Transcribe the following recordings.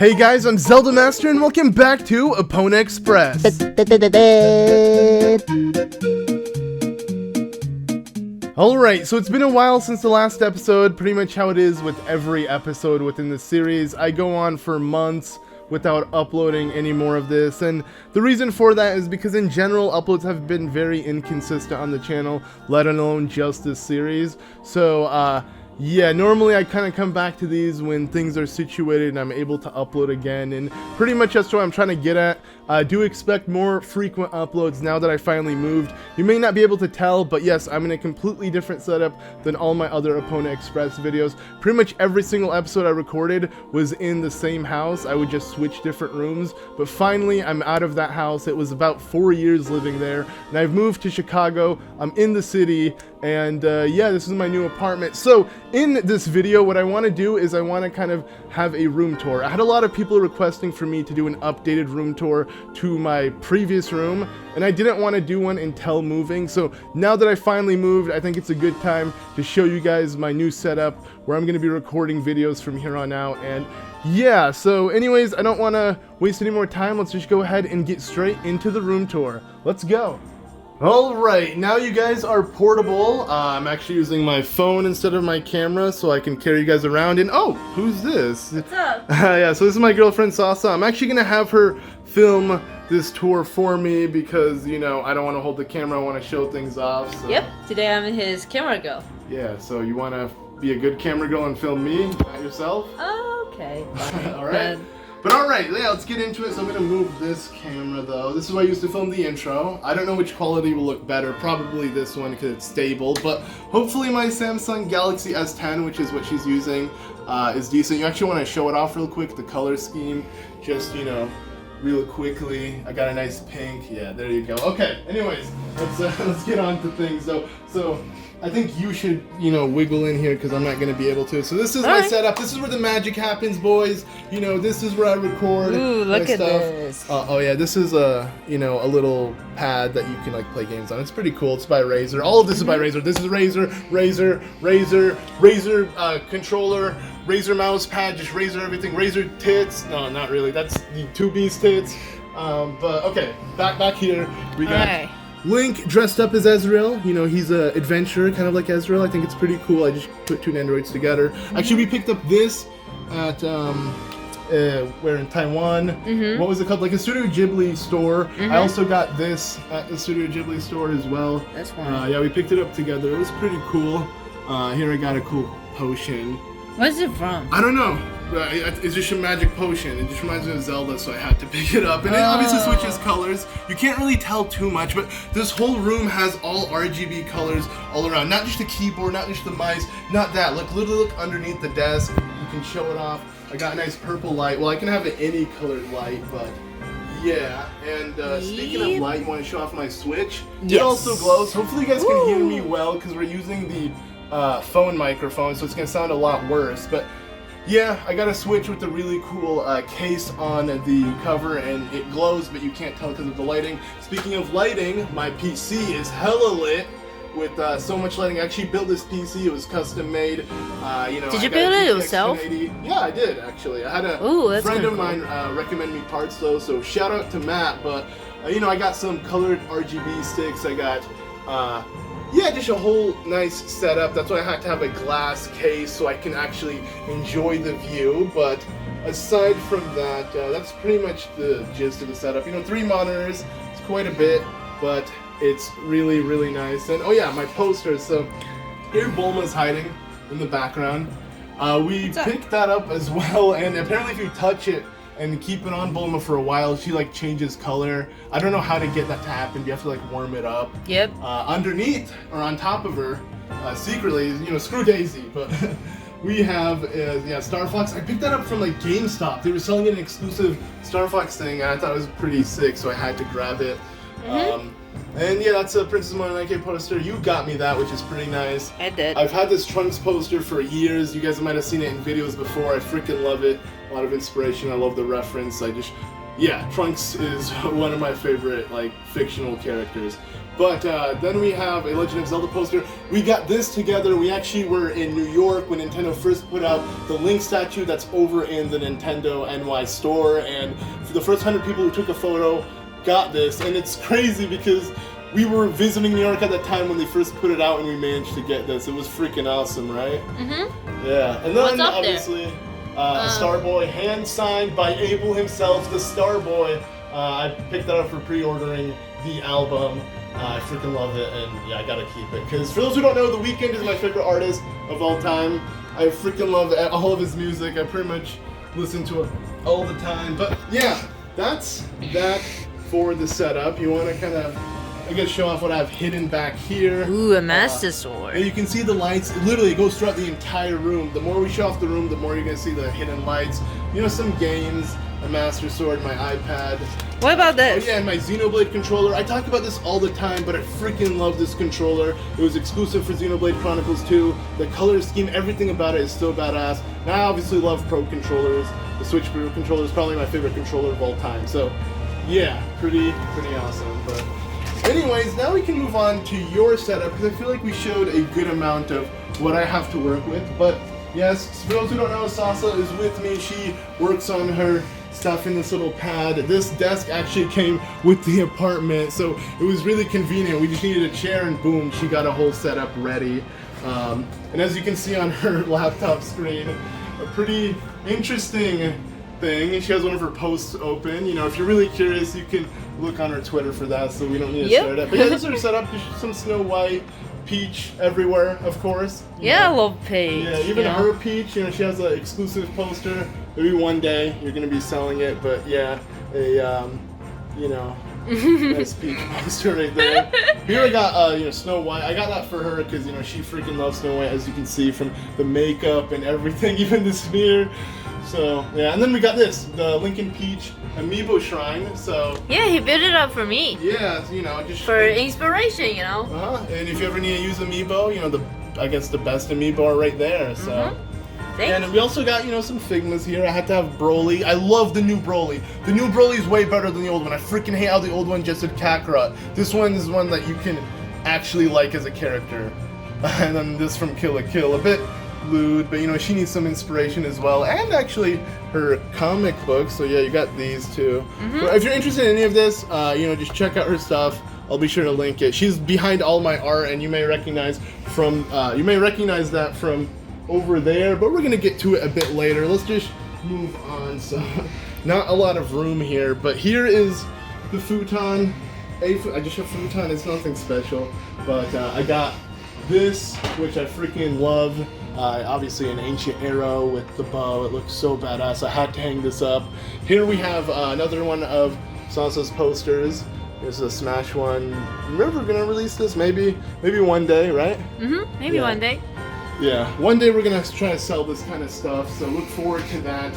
Hey guys, I'm ZeldaMaster and welcome back to Epona Express. Alright, so it's been a while since the last episode, pretty much how it is with every episode within the series. I go on for months without uploading any more of this, and the reason for that is because in general uploads have been very inconsistent on the channel, let alone just this series. So yeah, normally I kind of come back to these when things are situated and I'm able to upload again, and pretty much that's what I'm trying to get at. I do expect more frequent uploads now that I finally moved. You may not be able to tell, but yes, I'm in a completely different setup than all my other Epona Express videos. Pretty much every single episode I recorded was in the same house. I would just switch different rooms, but finally I'm out of that house. It was about 4 years living there, and I've moved to Chicago. I'm in the city, and yeah, this is my new apartment. So in this video, what I want to do is I want to kind of have a room tour. I had a lot of people requesting for me to do an updated room tour to my previous room, and I didn't want to do one until moving. So now that I finally moved, I think it's a good time to show you guys my new setup where I'm going to be recording videos from here on out. And yeah, so anyways, I don't want to waste any more time. Let's just go ahead and get straight into the room tour. Let's go. Alright, now you guys are portable. I'm actually using my phone instead of my camera so I can carry you guys around. And oh, who's this? What's up? Yeah, so this is my girlfriend Sasa. I'm actually gonna have her film this tour for me because, you know, I don't want to hold the camera, I want to show things off. So. Yep, today I'm his camera girl. Yeah, so you want to be a good camera girl and film me, not yourself? Okay. Alright. But alright, yeah, let's get into it. So I'm going to move this camera though. This is where I used to film the intro. I don't know which quality will look better. Probably this one because it's stable. But hopefully my Samsung Galaxy S10, which is what she's using, is decent. You actually want to show it off real quick, the color scheme. Just, you know, real quickly. I got a nice pink. Yeah, there you go. Okay, anyways, let's get on to things though. So I think you should, you know, wiggle in here because I'm not going to be able to. So this is my setup. This is where the magic happens, boys. You know, this is where I record. Ooh, look my at stuff. this. Oh yeah, this is you know, a little pad that you can like play games on. It's pretty cool. It's by Razer. All of this is by Razer. This is Razer controller, Razer mouse pad, just Razer everything. Razer tits. No, not really. That's the 2B's tits. But okay, back here we got. Link dressed up as Ezreal. You know, he's an adventurer, kind of like Ezreal. I think it's pretty cool. I just put two androids together. Actually, we picked up this at, we're in Taiwan. What was it called? Like a Studio Ghibli store. I also got this at the Studio Ghibli store as well. That's fun. Yeah, we picked it up together. It was pretty cool. Here I got a cool potion. Where's it from? I don't know. It's just a magic potion. It just reminds me of Zelda, so I had to pick it up. And it obviously switches colors. You can't really tell too much, but this whole room has all RGB colors all around. Not just the keyboard, not just the mice, not that. Look, literally look underneath the desk. You can show it off. I got a nice purple light. Well, I can have any colored light, but yeah. And speaking of light, you want to show off my Switch? Yes. It also glows. Hopefully you guys can hear me well, because we're using the phone microphone, so it's going to sound a lot worse. But yeah, I got a Switch with a really cool case on the cover, and it glows, but you can't tell because of the lighting. Speaking of lighting, my PC is hella lit with so much lighting. I actually built this PC. It was custom made. You know, did you build it yourself? Yeah, I did actually. I had a friend of mine recommend me parts though, so shout out to Matt. But you know, I got some colored RGB sticks. I got yeah, just a whole nice setup. That's why I had to have a glass case so I can actually enjoy the view. But aside from that, that's pretty much the gist of the setup. You know, 3 monitors, it's quite a bit, but it's really, really nice. And oh yeah, my posters. So here Bulma's hiding in the background. We picked that up as well, and apparently if you touch it and keep it on Bulma for a while, she like changes color. I don't know how to get that to happen. You have to like warm it up. Yep. Underneath or on top of her, secretly, you know, screw Daisy, but we have yeah, Star Fox. I picked that up from like GameStop. They were selling an exclusive Star Fox thing, and I thought it was pretty sick, so I had to grab it. And yeah, that's a Princess Mononoke poster. You got me that, which is pretty nice. I did. I've had this Trunks poster for years. You guys might have seen it in videos before. I freaking love it. A lot of inspiration. I love the reference. I just, yeah, Trunks is one of my favorite like fictional characters. But then we have a Legend of Zelda poster. We got this together. We actually were in New York when Nintendo first put out the Link statue that's over in the Nintendo NY store. And for the first 100 people who took a photo got this. And it's crazy because we were visiting New York at that time when they first put it out and we managed to get this. It was freaking awesome, right? Mm-hmm. Yeah. And then obviously a Starboy hand signed by Abel himself, the Starboy. I picked that up for pre-ordering the album. I freaking love it, and yeah, I gotta keep it. Because for those who don't know, The Weeknd is my favorite artist of all time. I freaking love all of his music. I pretty much listen to it all the time. But yeah, that's that for the setup. You want to kind of, I guess, show off what I have hidden back here. Ooh, a Master Sword. And you can see the lights. It literally goes throughout the entire room. The more we show off the room, the more you're gonna see the hidden lights. You know, some games, a Master Sword, my iPad. What about this? Oh yeah, and my Xenoblade controller. I talk about this all the time, but I freaking love this controller. It was exclusive for Xenoblade Chronicles 2. The color scheme, everything about it is still badass. And I obviously love Pro controllers. The Switch Pro controller is probably my favorite controller of all time. So, yeah, pretty awesome. But anyways, now we can move on to your setup because I feel like we showed a good amount of what I have to work with. But yes, for those who don't know, Sasa is with me. She works on her stuff in this little pad. This desk actually came with the apartment, so it was really convenient. We just needed a chair and boom, she got a whole setup ready. And as you can see on her laptop screen, a pretty interesting thing. She has one of her posts open. You know, if you're really curious, you can look on her Twitter for that, so we don't need to share that. But yeah, this is her setup. There's some Snow White, Peach everywhere, of course. Yeah, I love Peach. Yeah, even her Peach, you know, she has an exclusive poster. Maybe one day you're gonna be selling it, but yeah, you know, nice Peach poster right there. Here I got, you know, Snow White. I got that for her because, you know, she freaking loves Snow White, as you can see from the makeup and everything, even the smear. So yeah, and then we got this, the Lincoln Peach Amiibo Shrine. So yeah, he built it up for me. Yeah, you know, just for inspiration, you know. And if you ever need to use Amiibo, you know, I guess the best Amiibo are right there. So. And we also got, you know, some Figmas here. I had to have Broly. I love the new Broly. The new Broly is way better than the old one. I freaking hate how the old one just did Kakarot. This one is one that you can actually like as a character. And then this from Kill la Kill. A bit lewd, but you know, she needs some inspiration as well. And actually her comic book. So yeah, you got these too. But if you're interested in any of this, you know, just check out her stuff. I'll be sure to link it. She's behind all my art, and you may recognize that from over there, but we're gonna get to it a bit later. Let's just move on. So, not a lot of room here, but here is the futon. I just have futon. It's nothing special, but I got this, which I freaking love. Obviously, an ancient arrow with the bow. It looks so badass. I had to hang this up. Here we have another one of Sasa's posters. This is a Smash one. Remember, we're gonna release this maybe one day, right? Maybe one day. Yeah, one day we're gonna try to sell this kind of stuff, so look forward to that.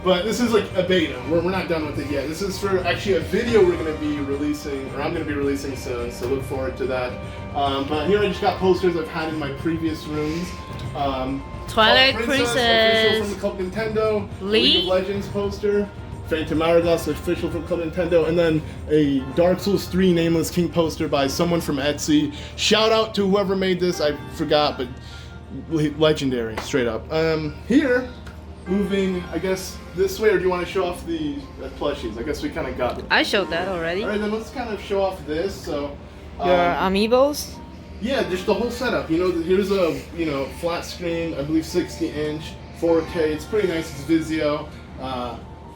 But this is like a beta. We're not done with it yet. This is for actually a video we're gonna be releasing, or I'm gonna be releasing soon, so look forward to that. But here I just got posters I've had in my previous rooms. Twilight Princess, official from the Club Nintendo. League of Legends poster. Phantom Hourglass, official from Club Nintendo, and then a Dark Souls 3 Nameless King poster by someone from Etsy. Shout out to whoever made this, I forgot, but legendary, straight up. Here, moving, I guess, this way, or do you want to show off the plushies? I guess we kind of got them. I showed that already. Alright, then let's kind of show off this, so. Your Amiibos? Yeah, just the whole setup. You know, here's a, you know, flat screen, I believe 60-inch, 4K, it's pretty nice, it's Vizio.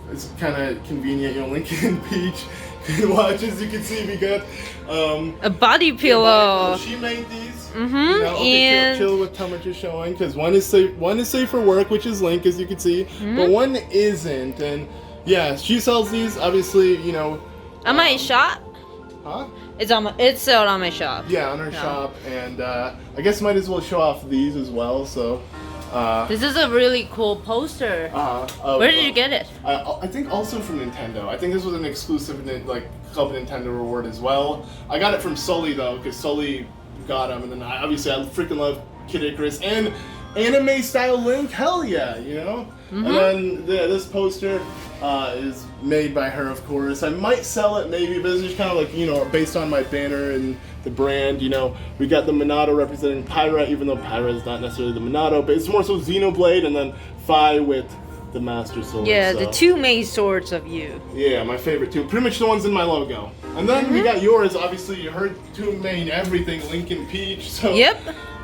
It's kind of convenient, you know, Lincoln Peach watch. As you can see, we got a body pillow. She made these. You know, and chill with how much is showing, because one is safe for work, which is Link, as you can see, but one isn't. And yeah, she sells these. Obviously, you know. On my shop. Huh? It's sold on my shop. Yeah, on her shop, and I guess might as well show off these as well. So. This is a really cool poster. Where did you get it? I think also from Nintendo. I think this was an exclusive like Club Nintendo reward as well. I got it from Sully though, because Sully got them, and then obviously I freaking love Kid Icarus and anime style Link. Hell yeah, you know. And then this poster, is made by her, of course. I might sell it maybe, but it's just kind of like, you know, based on my banner and the brand, you know. We got the Monado representing Pyra, even though Pyra is not necessarily the Monado, but it's more so Xenoblade, and then Phi with the Master Sword. Yeah, so. the two main swords of you. Yeah, my favorite two. Pretty much the ones in my logo. And then we got yours, obviously, her two main everything, Link and Peach. So, yep.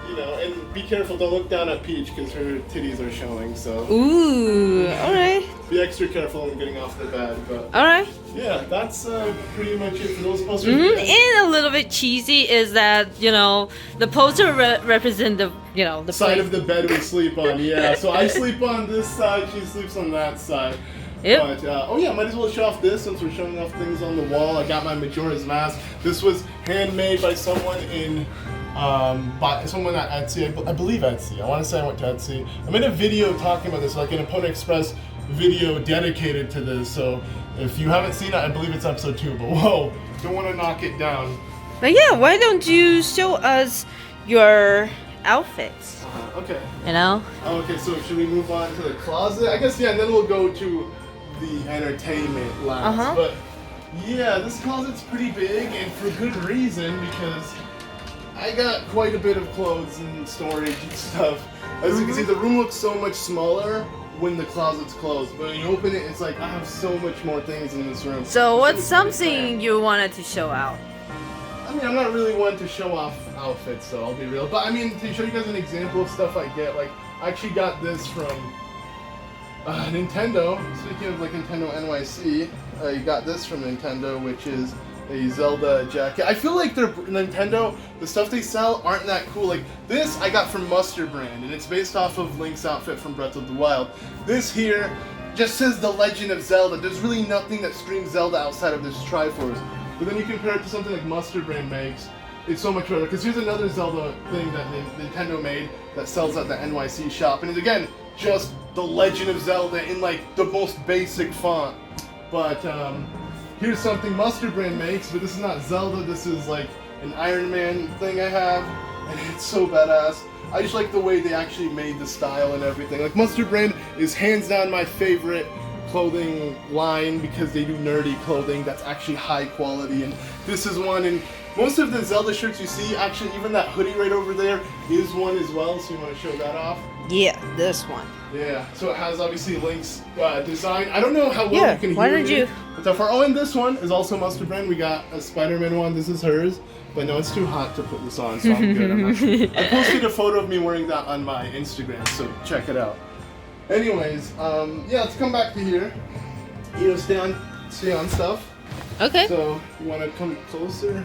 You know, and be careful, don't look down at Peach because her titties are showing, so. Ooh, alright. Be extra careful when getting off the bed, but. Alright. Yeah, that's pretty much it for those posters. And a little bit cheesy is that, you know, the poster represent the, you know, the side place. of the bed we sleep on, yeah. So I sleep on this side, she sleeps on that side. Yep. But, oh yeah, might as well show off this since we're showing off things on the wall. I got my Majora's Mask. This was handmade by someone in, someone at Etsy, I believe Etsy. I want to say I went to Etsy. I made a video talking about this, like an Epona Express video dedicated to this. So if you haven't seen it, I believe it's episode 2. But whoa, don't want to knock it down. But yeah, why don't you show us your outfits? Okay. You know? Okay, so should we move on to the closet? I guess, yeah, and then we'll go to the entertainment last. But yeah, this closet's pretty big, and for good reason, because I got quite a bit of clothes and storage and stuff. As you can see, the room looks so much smaller when the closet's closed, but when you open it, it's like I have so much more things in this room. So what's something you wanted to show out? I mean, I'm not really one to show off outfits, so I'll be real. But I mean, to show you guys an example of stuff I get, like, I actually got this from Nintendo. Speaking of like Nintendo NYC, I got this from Nintendo, which is a Zelda jacket. I feel like Nintendo, the stuff they sell aren't that cool. Like this I got from Mustard Brand, and it's based off of Link's outfit from Breath of the Wild. This here just says The Legend of Zelda. There's really nothing that screams Zelda outside of this Triforce. But then you compare it to something like Mustard Brand makes, it's so much better. Because here's another Zelda thing that Nintendo made that sells at the NYC shop, and it's again just The Legend of Zelda in like the most basic font. But here's something Mustard Brand makes, but this is not Zelda, this is like an Iron Man thing I have, and it's so badass. I just like the way they actually made the style and everything. Like Mustard Brand is hands down my favorite clothing line because they do nerdy clothing that's actually high quality, and this is one. And most of the Zelda shirts you see, actually even that hoodie right over there is one as well, so you want to show that off? Yeah, this one. Yeah, so it has obviously Link's design. I don't know how well you can why hear don't me, you? but so far. Oh, and this one is also Mustard Brand. We got a Spider-Man one. This is hers, but no, it's too hot to put this on, so I'm good. I posted a photo of me wearing that on my Instagram, so check it out. Anyways, yeah, let's come back to here. You know, stay on stuff. Okay. So you want to come closer?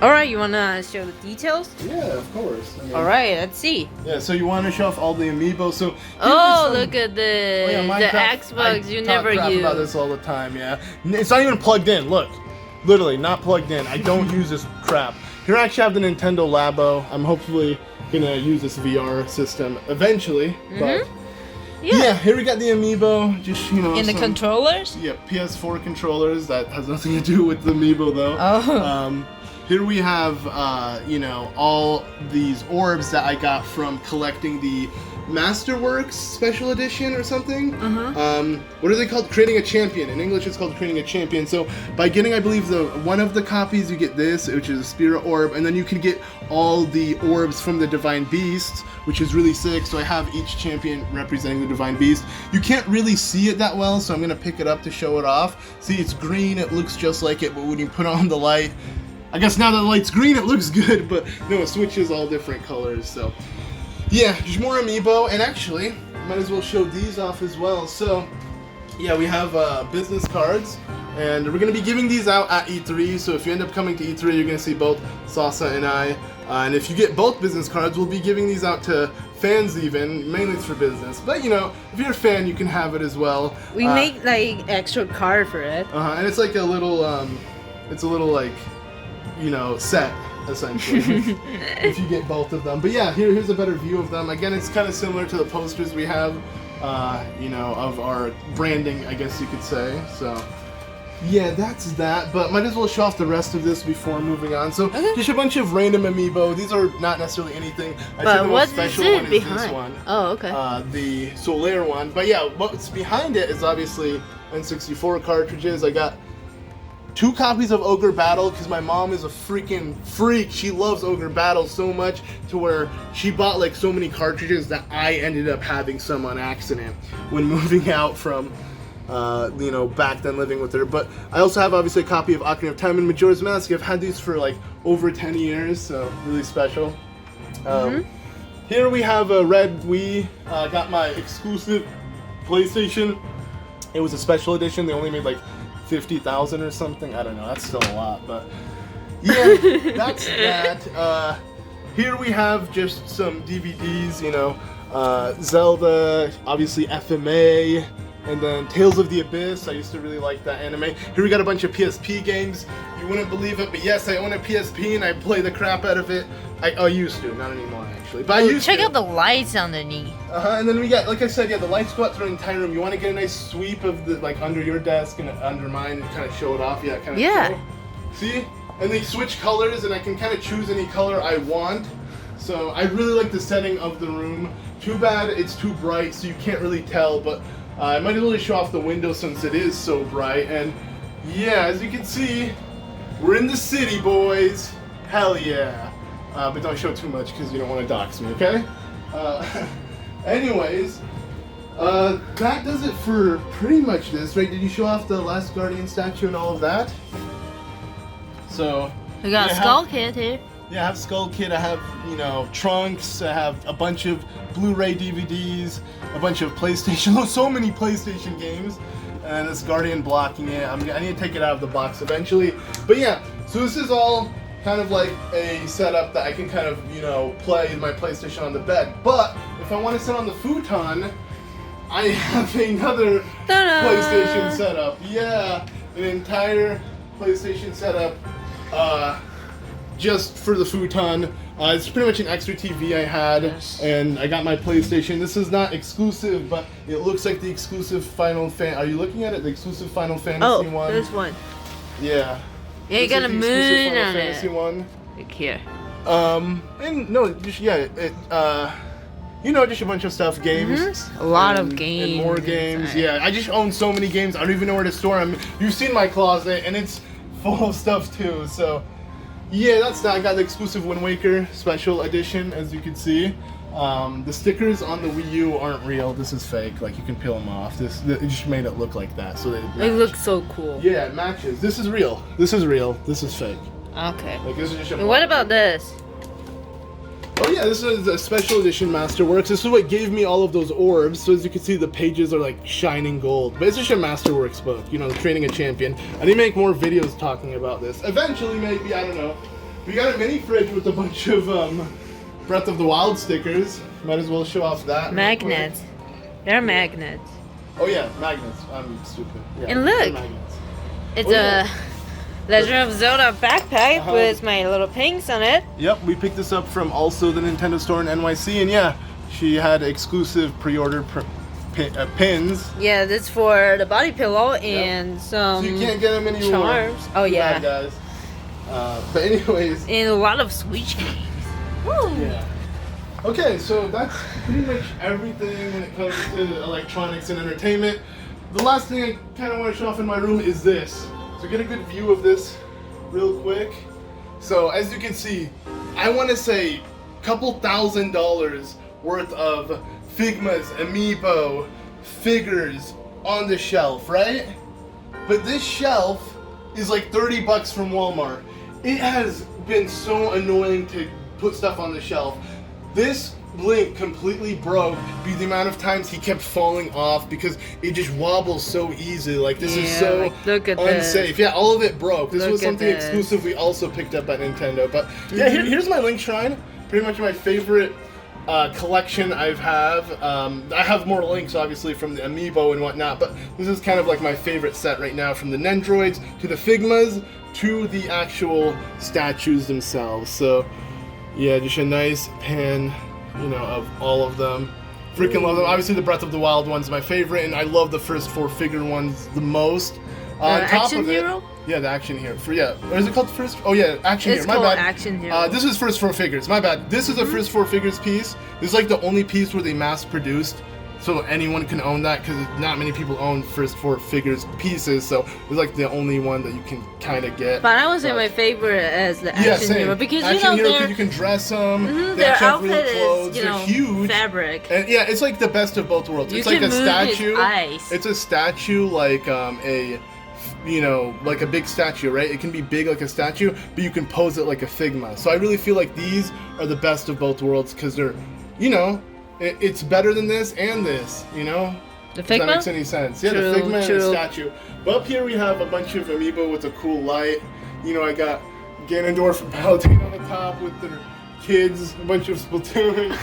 All right, you wanna show the details? Yeah, of course. I mean, all right, let's see. Yeah, so you want to show off all the amiibo. So oh, look at the Xbox you never use. I talk about this all the time. Yeah, it's not even plugged in. Look, literally not plugged in. I don't use this crap. Here I actually have the Nintendo Labo. I'm hopefully gonna use this VR system eventually. But yeah, here we got the amiibo. Just in the controllers. Yeah, PS4 controllers. That has nothing to do with the amiibo though. Oh. Here we have, you know, all these orbs that I got from collecting the Masterworks Special Edition or something. What are they called? Creating a Champion. In English, it's called Creating a Champion. So by getting, I believe, one of the copies, you get this, which is a Spirit Orb, and then you can get all the orbs from the Divine Beast, which is really sick. So I have each champion representing the Divine Beast. You can't really see it that well, so I'm going to pick it up to show it off. See, it's green. It looks just like it, but when you put on the light, I guess now that the light's green, it looks good, but no, it switches all different colors, so. Yeah, just more amiibo, and actually, might as well show these off as well. So, yeah, we have business cards, and we're going to be giving these out at E3, so if you end up coming to E3, you're going to see both Sasa and I. And if you get both business cards, we'll be giving these out to fans even, mainly for business. But, you know, if you're a fan, you can have it as well. We make, like, extra card for it. And it's like a little, like, you know, set, essentially, if you get both of them. But yeah, here's a better view of them. Again, it's kind of similar to the posters we have, you know, of our branding, I guess you could say. So, yeah, that's that. But might as well show off the rest of this before moving on. So, just a bunch of random amiibo. These are not necessarily anything. But what's special one is behind? This one. Oh, okay. The Solaire one. But yeah, what's behind it is obviously N64 cartridges. I got 2 copies of Ogre Battle because my mom is a freaking freak. She loves Ogre Battle so much to where she bought like so many cartridges that I ended up having some on accident when moving out from, you know, back then living with her. But I also have obviously a copy of Ocarina of Time and Majora's Mask. I've had these for like over 10 years, so really special. Here we have a red Wii. Got my exclusive PlayStation. It was a special edition. They only made like 50,000 or something. I don't know. That's still a lot, but yeah, that's that. Here we have just some DVDs. You know, Zelda, obviously FMA, and then Tales of the Abyss. I used to really like that anime. Here we got a bunch of PSP games. You wouldn't believe it, but yes, I own a PSP and I play the crap out of it. I used to, not anymore actually. But I used Check to. out the lights underneath. And then we got, like I said, yeah, the lights go out through the entire room. You want to get a nice sweep of the, like, under your desk and under mine and kind of show it off. Yeah, kind of Yeah. show. See? And they switch colors and I can kind of choose any color I want. So I really like the setting of the room. Too bad it's too bright so you can't really tell, but I might as well show off the window since it is so bright. And yeah, as you can see, we're in the city, boys. Hell yeah. But don't show too much because you don't want to dox me, okay? Anyways, that does it for pretty much this, right? Did you show off the Last Guardian statue and all of that? So We got yeah, Skull Kid here. yeah, I have Skull Kid, I have, you know, Trunks, I have a bunch of Blu-ray DVDs, a bunch of PlayStation, so many PlayStation games, and this Guardian blocking it. I need to take it out of the box eventually. But yeah, so this is all kind of like a setup that I can kind of, you know, play my PlayStation on the bed. But if I want to sit on the futon, I have another Ta-da! PlayStation setup. Yeah, an entire PlayStation setup just for the futon. It's pretty much an extra TV I had, and I got my PlayStation. This is not exclusive, but it looks like the exclusive Final Fan. Are you looking at it? The exclusive Final Fantasy one? There's one. Yeah. Yeah, you This got a is the exclusive moon Final on Fantasy it. one. Look here. And no, just, yeah, you know, just a bunch of stuff, games. A lot of and games. more games. inside. Yeah, I just own so many games. I don't even know where to store them. You've seen my closet, and it's full of stuff too. So, yeah, that's that. I got the exclusive Wind Waker special edition, as you can see. The stickers on the Wii U aren't real. This is fake. Like, you can peel them off. It just made it look like that, so they match. It looks so cool. Yeah, it matches. This is real. This is real. This is fake. Okay. Like, this is just a And what about this? Oh yeah, this is a special edition Masterworks. This is what gave me all of those orbs. So as you can see, the pages are like shining gold. But it's just a Masterworks book, you know, training a champion. I need to make more videos talking about this. Eventually, maybe, I don't know. We got a mini fridge with a bunch of Breath of the Wild stickers. Might as well show off that. Magnets. They're magnets. Oh yeah, magnets. I'm stupid. Yeah, And look. they're magnets. It's Oh, yeah. a Legend of Zelda backpack Uh-huh. with my little pinks on it. Yep, we picked this up from also the Nintendo store in NYC, and yeah, she had exclusive pre-order pins. Yeah, that's for the body pillow and So you can't get them anymore. charms. Oh Too yeah. bad, guys. But anyways, And a lot of Switch games. Woo! yeah. Okay, so that's pretty much everything when it comes to electronics and entertainment. The last thing I kind of want to show off in my room is this. So get a good view of this real quick. So as you can see, I want to say a couple $1,000s worth of Figma's Amiibo figures on the shelf, right? But this shelf is like 30 bucks from Walmart. It has been so annoying to put stuff on the shelf. This Link completely broke by the amount of times he kept falling off because it just wobbles so easy. Like, this is Yeah, so like, look at unsafe. this. Yeah, all of it broke. This Look was at something this. exclusive we also picked up at Nintendo. But yeah, here's my Link Shrine. Pretty much my favorite collection I have more Links obviously from the Amiibo and whatnot, but this is kind of like my favorite set right now, from the Nendroids to the Figmas to the actual statues themselves. So yeah, just a nice pan, you know, of all of them. Freaking love them. Obviously the Breath of the Wild one's my favorite, and I love the first 4 figure ones the most. On top Action of it, Hero? yeah, the Action Hero. Or is it called first? Oh yeah, Action It's Hero. My called bad. Action Hero. This is first 4 figures. My bad. This is the first 4 figures piece. This is like the only piece where they mass produced so anyone can own that because not many people own first 4 figures pieces, so it's like the only one that you can kind of get. But I would say my favorite is the action hero because action you know hero, you can dress them. They their actually have outfit real clothes. is you They're know huge. fabric. And yeah, it's like the best of both worlds. You It's like can a move statue. his eyes. It's a statue like a, you know, like a big statue, right? It can be big like a statue, but you can pose it like a Figma. So I really feel like these are the best of both worlds because they're, you know, it's better than this and this, you know? The If Figma? that makes any sense. Yeah, True, the Figma and true. the statue. But up here we have a bunch of amiibo with a cool light. You know, I got Ganondorf from Paladin on the top with their kids, a bunch of Splatoon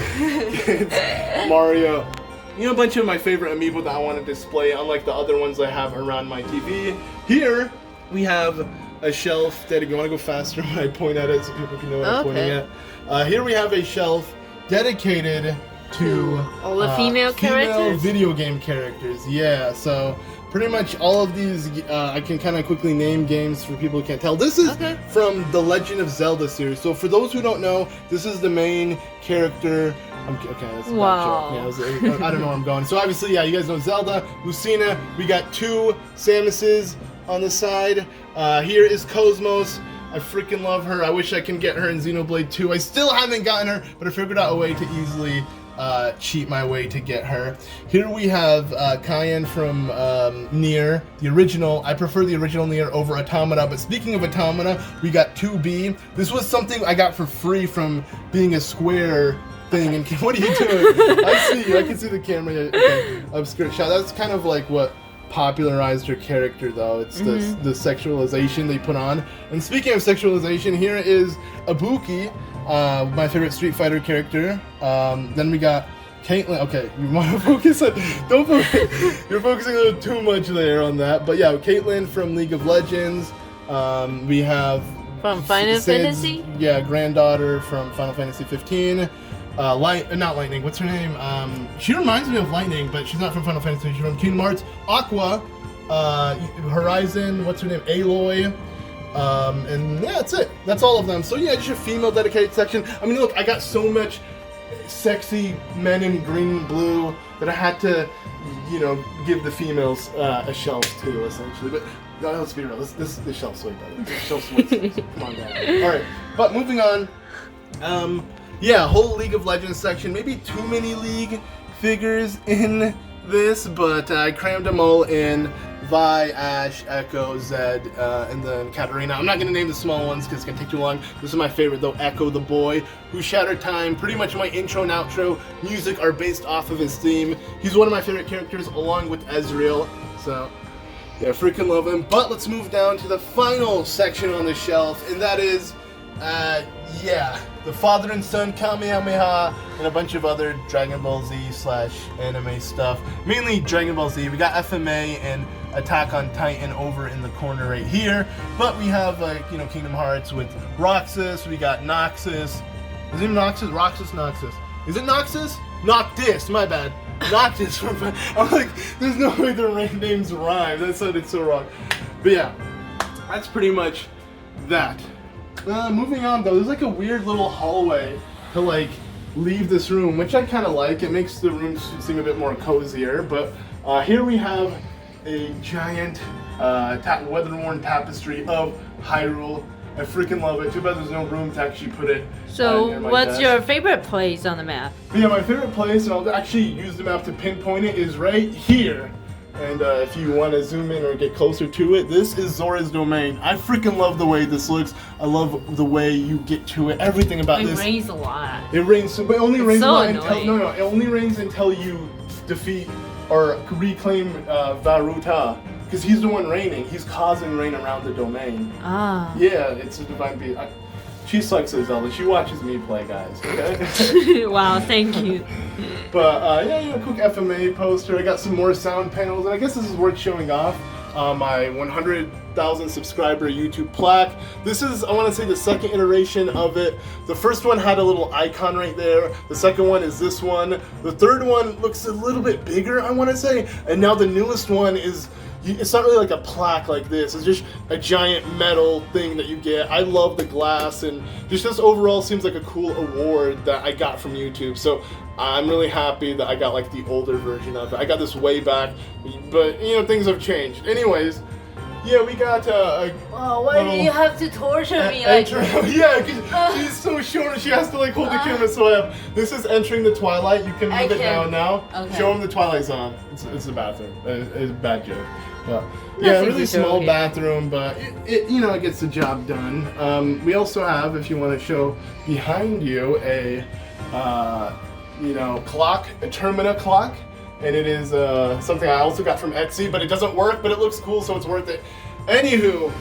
kids, Mario. You know, a bunch of my favorite amiibo that I want to display, unlike the other ones I have around my TV. Here, we have a shelf dedicated. You want to go faster when I point at it so people can know what I'm pointing at? Here we have a shelf dedicated to all the female characters? video game characters. Yeah, so pretty much all of these, I can kind of quickly name games for people who can't tell. This is from the Legend of Zelda series. So for those who don't know, this is the main character. Okay, that's a bad joke. Yeah, I don't know where I'm going. So obviously, yeah, you guys know Zelda, Lucina. We got 2 Samuses on the side. Here is Cosmos. I freaking love her. I wish I can get her in Xenoblade 2. I still haven't gotten her, but I figured out a way to easily cheat my way to get her. Here we have Cayenne from Nier, the original. I prefer the original Nier over Automata, but speaking of Automata, we got 2B. This was something I got for free from being a Square thing. And what are you doing? I see you. I can see the camera. Okay, obscure shot. That's kind of like what popularized her character, though. It's the sexualization they put on. And speaking of sexualization, here is Ibuki, my favorite Street Fighter character. Then we got Caitlyn. Okay, you want to focus on... Don't focus. You're focusing a little too much there on that. But yeah, Caitlyn from League of Legends. We have... From Final Fantasy? Yeah, granddaughter from Final Fantasy 15. Not Lightning, what's her name? She reminds me of Lightning, but she's not from Final Fantasy. She's from Kingdom Hearts. Aqua, Horizon, what's her name? Aloy. And yeah, that's it. That's all of them. So yeah, just a female dedicated section. I mean, look, I got so much sexy men in green and blue that I had to, you know, give the females a shelf too, essentially. But no, let's be real. This shelf's way better. This shelf's way better. Come on, guys. All right, but moving on. Yeah, whole League of Legends section. Maybe too many League figures in this, but I crammed them all in. Vi, Ash, Echo, Zed, and then Katarina. I'm not going to name the small ones because it's going to take too long. This is my favorite though, Echo the boy, who Shattered Time. Pretty much my intro and outro music are based off of his theme. He's one of my favorite characters along with Ezreal. So, yeah, freaking love him. But let's move down to the final section on the shelf, and that is, yeah, the father and son Kamehameha and a bunch of other Dragon Ball Z / anime stuff. Mainly Dragon Ball Z. We got FMA and Attack on Titan over in the corner right here. But we have, you know, Kingdom Hearts with Roxas. We got Noxus. Is it Noxus? Roxas, Noxus. Is it Noxus? Noctis, my bad. Noctis. I'm like, there's no way their names rhyme. That sounded so wrong. But yeah, that's pretty much that. Moving on though, there's like a weird little hallway to like leave this room, which I kind of like. It makes the room seem a bit more cozier. But here we have a giant weather-worn tapestry of Hyrule. I freaking love it. Too bad there's no room to actually put it. So, what's your favorite place on the map? Yeah, my favorite place, and I'll actually use the map to pinpoint it, is right here. And if you want to zoom in or get closer to it, this is Zora's Domain. I freaking love the way this looks. I love the way you get to it. Everything about this. It rains a lot. It rains, but it only rains so a lot annoying. until it only rains until you defeat or reclaim Varuta, because he's the one raining. He's causing rain around the domain. Ah. Yeah, it's a divine beast. She sucks at Zelda. She watches me play, guys. Okay. Wow, thank you. But yeah, quick FMA poster. I got some more sound panels, and I guess this is worth showing off. My 100,000 subscriber YouTube plaque. This is, I want to say, the second iteration of it. The first one had a little icon right there. The second one is this one. The third one looks a little bit bigger, I want to say. And now the newest one is, it's not really like a plaque like this. It's just a giant metal thing that you get. I love the glass, and just this overall seems like a cool award that I got from YouTube. So I'm really happy that I got like the older version of it. I got this way back, but you know, things have changed. Anyways, yeah, we got Why do you have to torture me like that? yeah, because she's so short and she has to like hold the camera. So this is entering the Twilight. You can move it now. Okay. Show them the Twilight Zone. It's a bathroom. It's a bad joke. But yeah, really small bathroom, but it you know, it gets the job done. We also have, if you want to show behind you, a you know, clock, a Termina clock. And it is something I also got from Etsy, but it doesn't work, but it looks cool, so it's worth it. Anywho,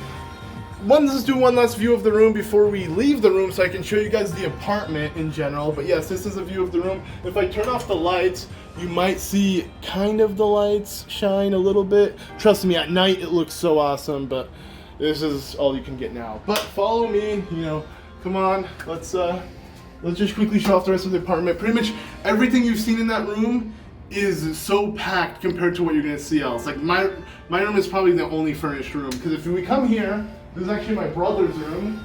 let's do one last view of the room before we leave the room so I can show you guys the apartment in general. But yes, this is a view of the room. If I turn off the lights, you might see kind of the lights shine a little bit. Trust me, at night it looks so awesome, but this is all you can get now. But follow me, you know, come on, let's just quickly show off the rest of the apartment. Pretty much everything you've seen in that room is so packed compared to what you're gonna see else. Like my room is probably the only furnished room, because if we come here, this is actually my brother's room.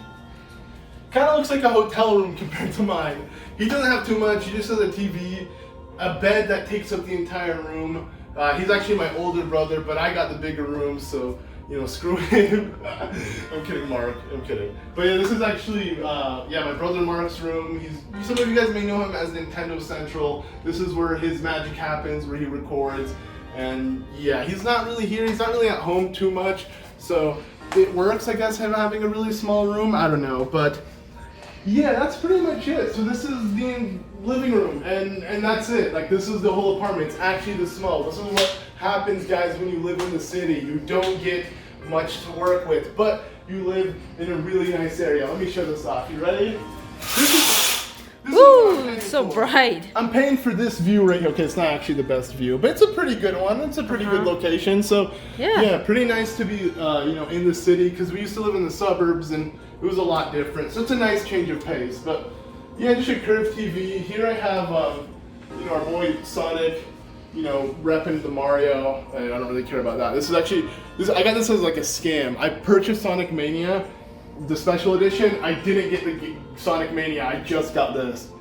Kind of looks like a hotel room compared to mine. He doesn't have too much. He just has a TV, a bed that takes up the entire room. He's actually my older brother, but I got the bigger room, so you know, screw him. I'm kidding, Mark. I'm kidding. But yeah, this is actually, yeah, my brother Mark's room. Some of you guys may know him as Nintendo Central. This is where his magic happens, where he records. And yeah, he's not really here. He's not really at home too much. So it works, I guess, him having a really small room. I don't know, but yeah, that's pretty much it. So this is the living room, and that's it. Like, this is the whole apartment. It's actually this small. This is what happens, guys, when you live in the city. You don't get much to work with, but you live in a really nice area. Let me show this off. You ready? This Ooh, it's so bright. I'm paying for this view right here. Okay, it's not actually the best view, but it's a pretty good one. It's a pretty good location. So yeah, pretty nice to be you know, in the city, because we used to live in the suburbs and it was a lot different. So it's a nice change of pace. But yeah, just a curved TV. Here I have you know, our boy Sonic, you know, repping the Mario. I don't really care about that. This is actually, I got this as like a scam. I purchased Sonic Mania, the special edition. I didn't get the Sonic Mania. I just got this.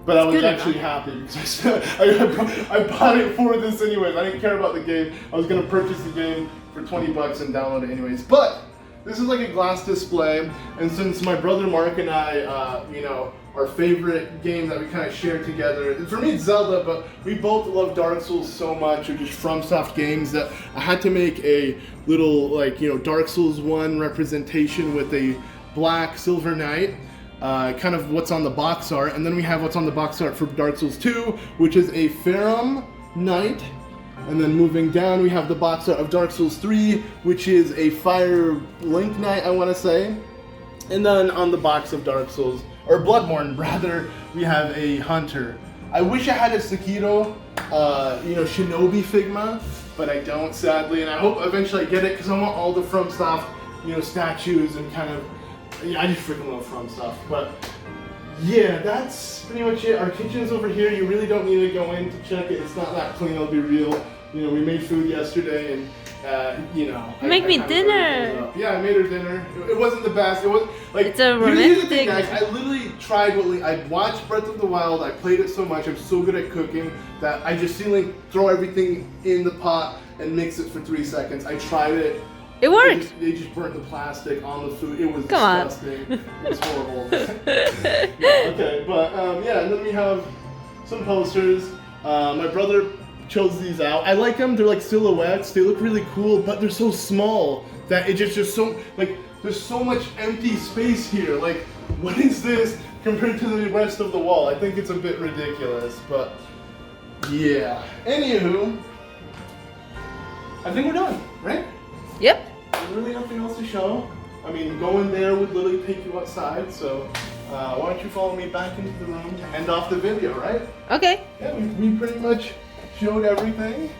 But I was actually happy because I bought it for this anyways. I didn't care about the game. I was gonna purchase the game for $20 and download it anyways. But this is like a glass display, and since my brother Mark and I, you know, our favorite game that we kind of share together, for me it's Zelda, but we both love Dark Souls so much, or just FromSoft games, that I had to make a little, like, you know, Dark Souls 1 representation with a black silver knight, kind of what's on the box art, and then we have what's on the box art for Dark Souls 2, which is a Farum knight. And then moving down, we have the box art of Dark Souls 3, which is a Fire Link Knight, I want to say. And then on the box of Dark Souls, or Bloodborne rather, we have a Hunter. I wish I had a Sekiro, you know, Shinobi Figma, but I don't, sadly. And I hope eventually I get it, because I want all the FromSoft, you know, statues and kind of, yeah, I just freaking love FromSoft. But yeah, that's pretty much it. Our kitchen's over here. You really don't need to go in to check it. It's not that clean, I'll be real. You know, we made food yesterday, and you know, Make me dinner. Yeah, I made her dinner. It wasn't the best. It was like, it's a here's the thing, romantic. guys. I literally tried I watched Breath of the Wild. I played it so much. I'm so good at cooking that I just throw everything in the pot and mix it for 3 seconds. I tried it. It worked. They just burnt the plastic on the food. It was Come disgusting. It was horrible. Yeah, okay, but yeah, and then we have some posters. My brother chose these out. I like them. They're like silhouettes. They look really cool, but they're so small that it just so, like, there's so much empty space here. Like, what is this compared to the rest of the wall? I think it's a bit ridiculous, but yeah. Anywho, I think we're done, right? Yep. There's really nothing else to show. I mean, going there would literally take you outside, so why don't you follow me back into the room to end off the video, right? Okay. Yeah, we pretty much showed everything.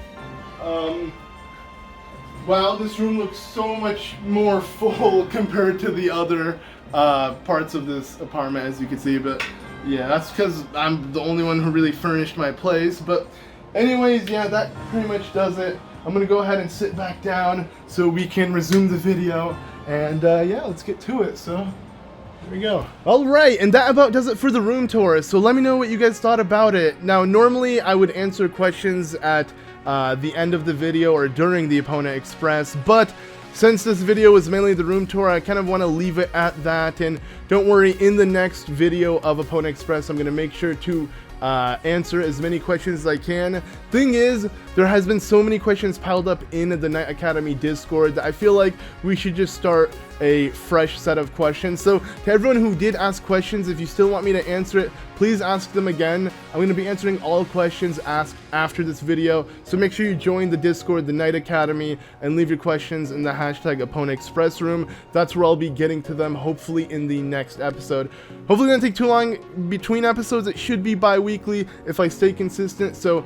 Wow, this room looks so much more full compared to the other parts of this apartment, as you can see, but yeah, that's because I'm the only one who really furnished my place. But anyways, yeah, that pretty much does it. I'm gonna go ahead and sit back down so we can resume the video. And yeah, let's get to it. So here we go. Alright, and that about does it for the room tour. So let me know what you guys thought about it. Now, normally I would answer questions at the end of the video or during the Epona Express, but since this video is mainly the room tour, I kind of want to leave it at that. And don't worry, in the next video of Epona Express, I'm going to make sure to answer as many questions as I can. Thing is, there has been so many questions piled up in the Knight Academy Discord that I feel like we should just start a fresh set of questions. So to everyone who did ask questions, if you still want me to answer it, please ask them again. I'm going to be answering all questions asked after this video, so make sure you join the Discord, the Knight Academy, and leave your questions in the hashtag Epona Express room. That's where I'll be getting to them, hopefully in the next episode. Hopefully it won't take too long between episodes. It should be bi-weekly if I stay consistent, so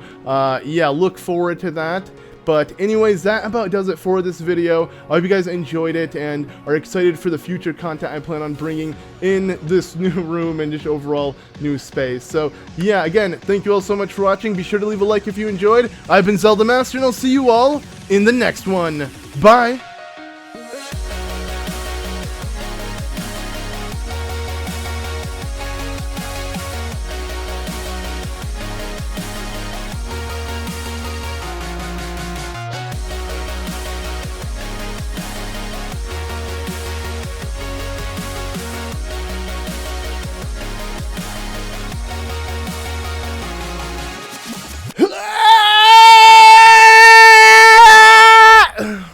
yeah, look forward to that. But anyways, that about does it for this video. I hope you guys enjoyed it and are excited for the future content I plan on bringing in this new room and just overall new space. So yeah, again, thank you all so much for watching. Be sure to leave a like if you enjoyed. I've been ZeldaMaster, and I'll see you all in the next one. Bye!